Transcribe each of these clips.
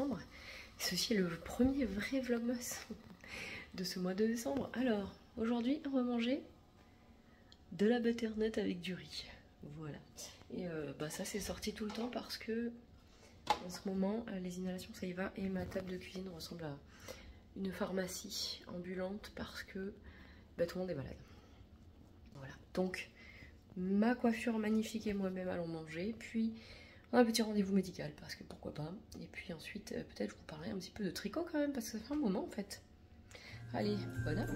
décembre. Ceci est le premier vrai vlogmas de ce mois de décembre. Alors, aujourd'hui, on va manger de la butternut avec du riz. Voilà. Et ça, c'est sorti tout le temps parce que en ce moment, les inhalations, ça y va. Et ma table de cuisine ressemble à une pharmacie ambulante parce que tout le monde est malade. Voilà. Donc, ma coiffure magnifique et moi-même allons manger. Puis, un petit rendez-vous médical parce que pourquoi pas. Et puis ensuite, peut-être je vous parlerai un petit peu de tricot quand même parce que ça fait un moment en fait. Allez, bonne app.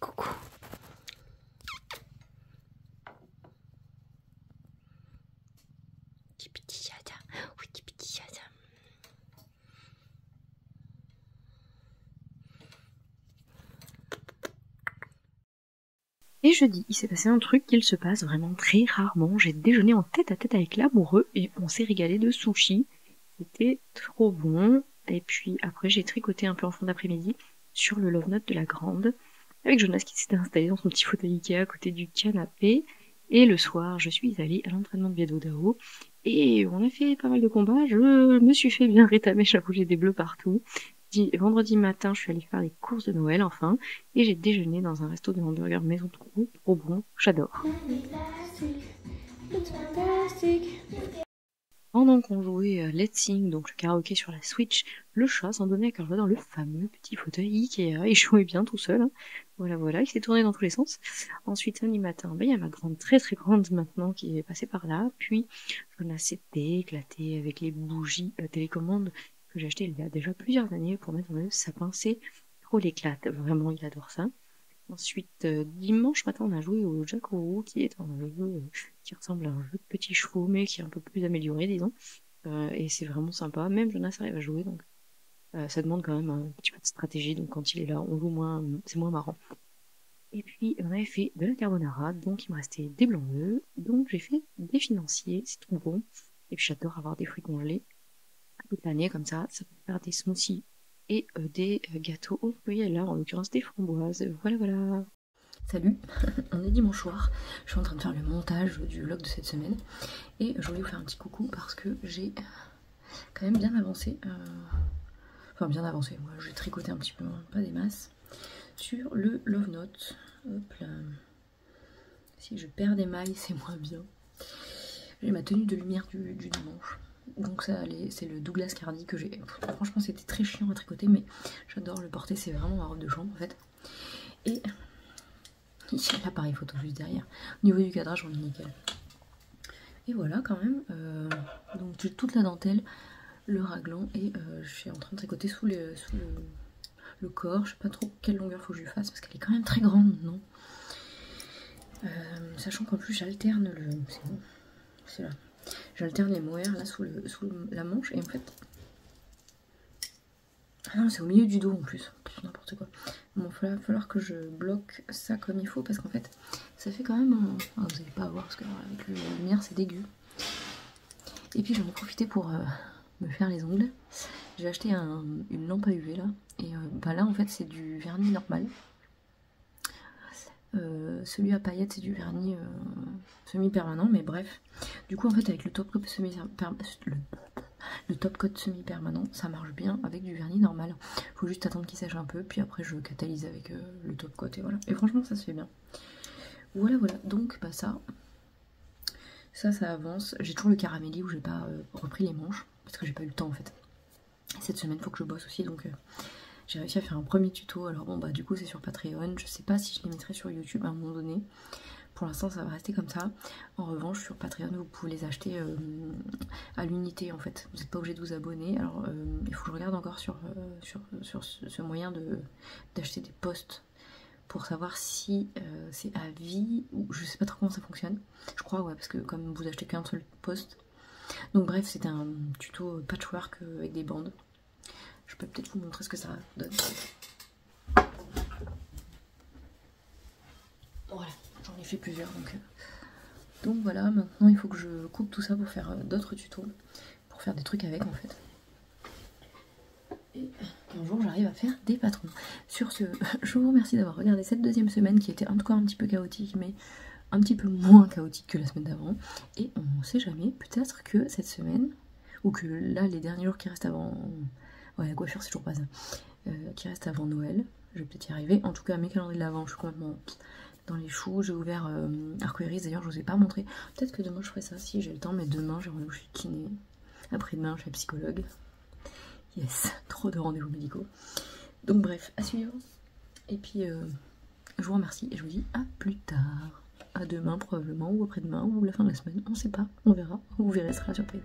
Coucou. Petit yada. Oui, petit yada. Et jeudi, il s'est passé un truc qu'il se passe vraiment très rarement. J'ai déjeuné en tête à tête avec l'amoureux et on s'est régalé de sushi. C'était trop bon. Et puis après, j'ai tricoté un peu en fin d'après-midi sur le love note de la grande avec Jonas qui s'était installé dans son petit fauteuil Ikea à côté du canapé. Et le soir, je suis allée à l'entraînement de Biado Dao et on a fait pas mal de combats. Je me suis fait bien rétamer, j'avoue, j'ai des bleus partout. Vendredi matin, je suis allée faire les courses de Noël, enfin, et j'ai déjeuné dans un resto de hamburger maison trop bon, j'adore. Pendant qu'on jouait Let's Sing, donc le karaoké sur la Switch, le chat s'en donnait à cœur joie dans le fameux petit fauteuil Ikea, il jouait bien tout seul, hein. Voilà, il s'est tourné dans tous les sens. Ensuite, samedi matin, il y a ma grande, très grande maintenant, qui est passée par là, puis Jonas s'était éclaté avec les bougies télécommande que j'ai acheté il y a déjà plusieurs années pour mettre dans le sapin, c'est trop l'éclate, vraiment il adore ça. Ensuite, dimanche matin, on a joué au Jack-O-Roo, qui est un jeu qui ressemble à un jeu de petits chevaux, mais qui est un peu plus amélioré, disons. Et c'est vraiment sympa, même Jonas arrive à jouer, donc ça demande quand même un petit peu de stratégie, donc quand il est là, on joue moins, c'est moins marrant. Et puis, on avait fait de la carbonara, donc il me restait des blancs d'œufs, donc j'ai fait des financiers, c'est tout bon. Et puis j'adore avoir des fruits congelés toute l'année comme ça peut faire des smoothies et des gâteaux aux fruits, là en l'occurrence des framboises, voilà. Salut, on est dimanche soir, je suis en train de faire le montage du vlog de cette semaine et je voulais vous faire un petit coucou parce que j'ai quand même bien avancé, moi j'ai tricoté un petit peu, hein, pas des masses, sur le love note. Hop là, si je perds des mailles c'est moins bien. J'ai ma tenue de lumière du dimanche. Donc ça allait, c'est le Douglas Cardi que j'ai. Franchement c'était très chiant à tricoter mais j'adore le porter, c'est vraiment ma robe de chambre en fait. Et il y a l'appareil photo juste derrière. Au niveau du cadrage on est nickel. Et voilà quand même. Donc j'ai toute la dentelle, le raglan et je suis en train de tricoter sous le corps. Je sais pas trop quelle longueur faut que je lui fasse parce qu'elle est quand même très grande, non, sachant qu'en plus j'alterne le... C'est bon, c'est là. J'alterne les mohair là sous la manche et en fait... Ah non, c'est au milieu du dos en plus, n'importe quoi. Bon, il va falloir que je bloque ça comme il faut parce qu'en fait ça fait quand même un... Ah, vous n'allez pas voir parce que avec la lumière c'est dégueu. Et puis j'en ai profité pour me faire les ongles J'ai acheté une lampe à UV là, et bah là en fait c'est du vernis normal. Celui à paillettes c'est du vernis semi-permanent, mais bref. Du coup en fait avec le top coat semi-permanent, ça marche bien avec du vernis normal. Faut juste attendre qu'il sèche un peu, puis après je catalyse avec le top coat et voilà. Et franchement ça se fait bien. Voilà, donc bah ça avance. J'ai toujours le caramelli où j'ai pas repris les manches, parce que j'ai pas eu le temps en fait. Cette semaine faut que je bosse aussi, donc j'ai réussi à faire un premier tuto. Alors bon bah du coup c'est sur Patreon, je sais pas si je les mettrai sur YouTube à un moment donné. Pour l'instant ça va rester comme ça. En revanche sur Patreon vous pouvez les acheter à l'unité en fait. Vous n'êtes pas obligé de vous abonner. Alors il faut que je regarde encore sur ce moyen d'acheter des posts pour savoir si c'est à vie ou je sais pas trop comment ça fonctionne. Je crois ouais, parce que comme vous achetez qu'un seul post. Donc bref, c'était un tuto patchwork avec des bandes. Je peux peut-être vous montrer ce que ça donne. Voilà, j'en ai fait plusieurs donc voilà, maintenant il faut que je coupe tout ça pour faire d'autres tutos, pour faire des trucs avec en fait. Et qu'un jour j'arrive à faire des patrons. Sur ce, je vous remercie d'avoir regardé cette deuxième semaine qui était encore un petit peu chaotique, mais un petit peu moins chaotique que la semaine d'avant. Et on ne sait jamais, peut-être que cette semaine, ou que là les derniers jours qui restent avant... Ouais, la coiffure c'est toujours pas ça. Qui restent avant Noël, je vais peut-être y arriver. En tout cas, mes calendriers de l'avant, je suis complètement dans les choux. J'ai ouvert Arcoiris, d'ailleurs je vous ai pas montré. Peut-être que demain je ferai ça si j'ai le temps, mais demain j'ai rendez-vous chez kiné. Après-demain chez psychologue. Yes, trop de rendez-vous médicaux. Donc bref, à suivre. Et puis je vous remercie et je vous dis à plus tard. À demain probablement, ou après-demain, ou la fin de la semaine, on sait pas, on verra. Vous verrez, ce sera la surprise.